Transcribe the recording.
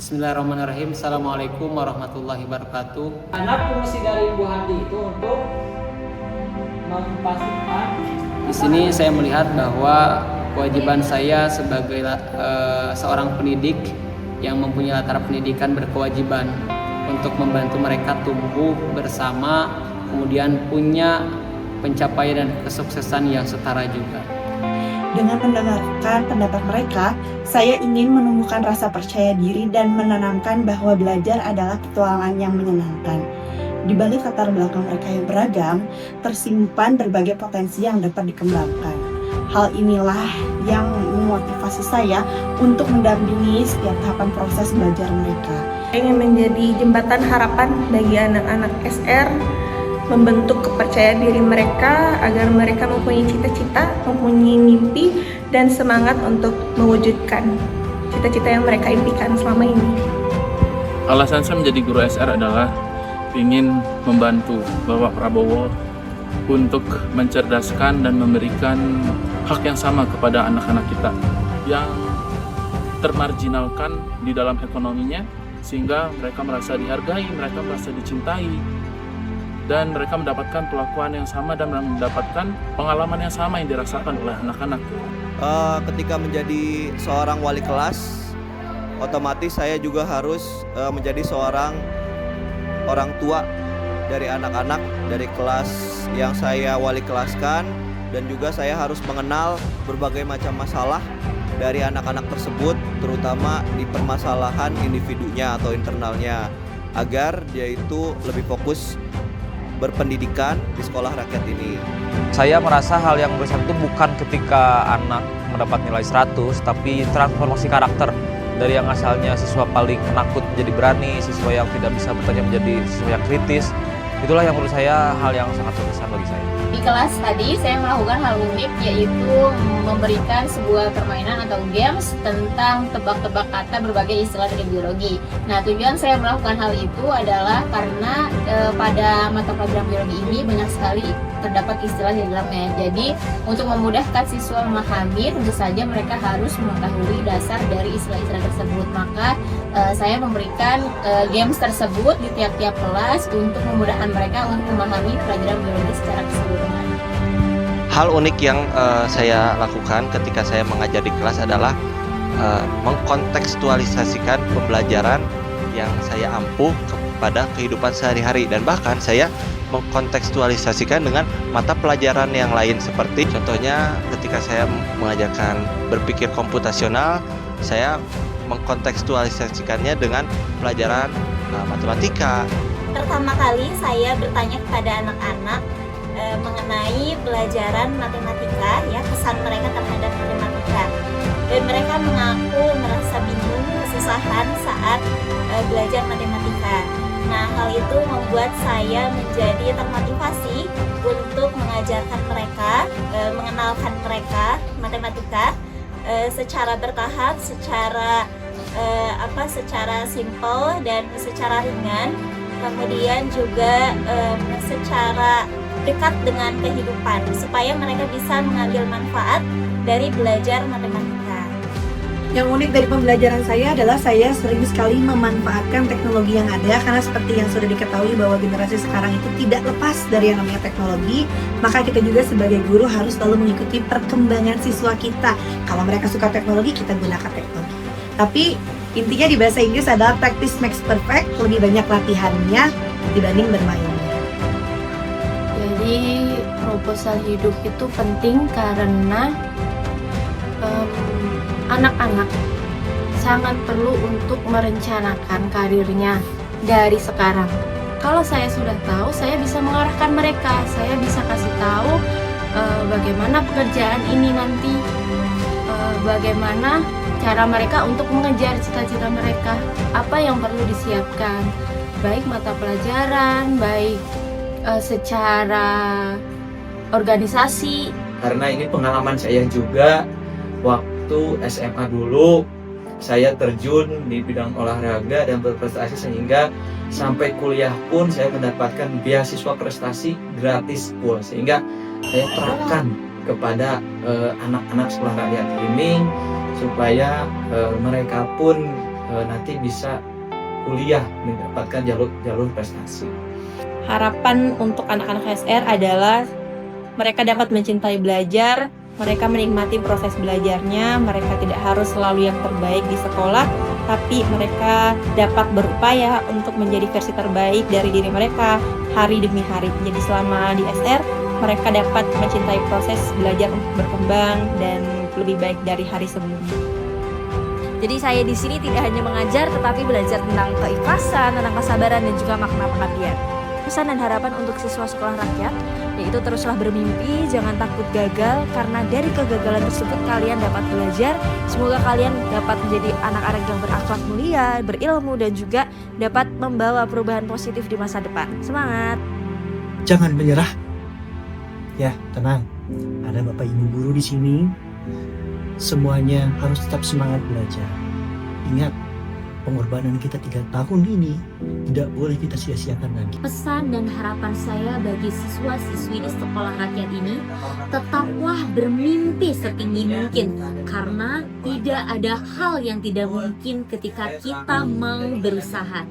Bismillahirrahmanirrahim. Assalamualaikum warahmatullahi wabarakatuh. Anak fungsi dari Ibu Hati itu untuk memastikan. Di sini saya melihat bahwa kewajiban saya sebagai seorang pendidik yang mempunyai latar pendidikan berkewajiban untuk membantu mereka tumbuh bersama, kemudian punya pencapaian dan kesuksesan yang setara juga. Dengan mendengarkan pendapat mereka, saya ingin menumbuhkan rasa percaya diri dan menanamkan bahwa belajar adalah petualangan yang menyenangkan. Di balik latar belakang mereka yang beragam, tersimpan berbagai potensi yang dapat dikembangkan. Hal inilah yang memotivasi saya untuk mendampingi setiap tahapan proses belajar mereka. Saya ingin menjadi jembatan harapan bagi anak-anak SR, membentuk kepercayaan diri mereka agar mereka mempunyai cita-cita, mempunyai mimpi, dan semangat untuk mewujudkan cita-cita yang mereka impikan selama ini. Alasan saya menjadi guru SR adalah ingin membantu Bapak Prabowo untuk mencerdaskan dan memberikan hak yang sama kepada anak-anak kita yang termarginalkan di dalam ekonominya, sehingga mereka merasa dihargai, mereka merasa dicintai, dan mereka mendapatkan perlakuan yang sama dan mendapatkan pengalaman yang sama yang dirasakan oleh anak-anak. Ketika menjadi seorang wali kelas, otomatis saya juga harus menjadi seorang orang tua dari anak-anak dari kelas yang saya wali kelaskan, dan juga saya harus mengenal berbagai macam masalah dari anak-anak tersebut, terutama di permasalahan individunya atau internalnya, agar dia itu lebih fokus berpendidikan di sekolah rakyat ini. Saya merasa hal yang besar itu bukan ketika anak mendapat nilai 100, tapi transformasi karakter. Dari yang asalnya siswa paling penakut menjadi berani, siswa yang tidak bisa bertanya menjadi siswa yang kritis. Itulah yang menurut saya hal yang sangat berkesan bagi saya. Di kelas tadi saya melakukan hal unik, yaitu memberikan sebuah permainan atau games tentang tebak-tebak kata berbagai istilah dari biologi. Nah, tujuan saya melakukan hal itu adalah karena pada mata pelajaran biologi ini banyak sekali terdapat istilah di dalamnya. Jadi, untuk memudahkan siswa memahami, tentu saja mereka harus mengetahui dasar dari istilah-istilah tersebut. Maka saya memberikan games tersebut di tiap-tiap kelas untuk memudahkan mereka untuk memahami pelajaran biologi secara keseluruhan. Hal unik yang saya lakukan ketika saya mengajar di kelas adalah mengkontekstualisasikan pembelajaran yang saya ampuh kepada kehidupan sehari-hari, dan bahkan saya mengkontekstualisasikan dengan mata pelajaran yang lain, seperti contohnya ketika saya mengajarkan berpikir komputasional, saya mengkontekstualisasikannya dengan pelajaran matematika. Pertama kali saya bertanya kepada anak-anak mengenai pelajaran matematika, ya, kesan mereka terhadap matematika, dan mereka mengaku merasa bingung, kesusahan saat belajar matematika. Nah, hal itu membuat saya menjadi termotivasi untuk mengajarkan mereka, mengenalkan mereka matematika secara bertahap, secara simpel dan secara ringan, kemudian juga secara dekat dengan kehidupan, supaya mereka bisa mengambil manfaat dari belajar matematika. Yang unik dari pembelajaran saya adalah saya sering sekali memanfaatkan teknologi yang ada, karena seperti yang sudah diketahui bahwa generasi sekarang itu tidak lepas dari yang namanya teknologi, maka kita juga sebagai guru harus selalu mengikuti perkembangan siswa kita. Kalau mereka suka teknologi, kita gunakan teknologi. Tapi intinya di bahasa Inggris adalah practice makes perfect, lebih banyak latihannya dibanding bermainnya. Jadi proposal hidup itu penting karena anak-anak sangat perlu untuk merencanakan karirnya dari sekarang. Kalau saya sudah tahu, saya bisa mengarahkan mereka, saya bisa kasih tahu bagaimana pekerjaan ini nanti, bagaimana cara mereka untuk mengejar cita-cita mereka, apa yang perlu disiapkan, baik mata pelajaran, baik secara organisasi. Karena ini pengalaman saya juga, waktu SMA dulu saya terjun di bidang olahraga dan berprestasi, sehingga sampai kuliah pun saya mendapatkan beasiswa prestasi gratis full, sehingga saya terapkan kepada anak-anak sekolah rakyat ini supaya mereka pun nanti bisa kuliah mendapatkan jalur prestasi. Harapan untuk anak-anak SR adalah mereka dapat mencintai belajar, mereka menikmati proses belajarnya, mereka tidak harus selalu yang terbaik di sekolah, tapi mereka dapat berupaya untuk menjadi versi terbaik dari diri mereka hari demi hari. Jadi selama di SR, mereka dapat mencintai proses belajar untuk berkembang dan lebih baik dari hari sebelumnya. Jadi saya di sini tidak hanya mengajar, tetapi belajar tentang keikhlasan, tentang kesabaran, dan juga makna pengabdian. Pesan dan harapan untuk siswa sekolah rakyat, yaitu teruslah bermimpi, jangan takut gagal, karena dari kegagalan tersebut kalian dapat belajar. Semoga kalian dapat menjadi anak-anak yang berakhlak mulia, berilmu, dan juga dapat membawa perubahan positif di masa depan. Semangat! Jangan menyerah. Ya, tenang. Ada Bapak Ibu guru di sini. Semuanya harus tetap semangat belajar. Ingat, pengorbanan kita 3 tahun ini tidak boleh kita sia-siakan lagi. Pesan dan harapan saya bagi siswa-siswi di sekolah rakyat ini, tetaplah bermimpi setinggi mungkin, karena tidak ada hal yang tidak mungkin ketika kita mau berusaha.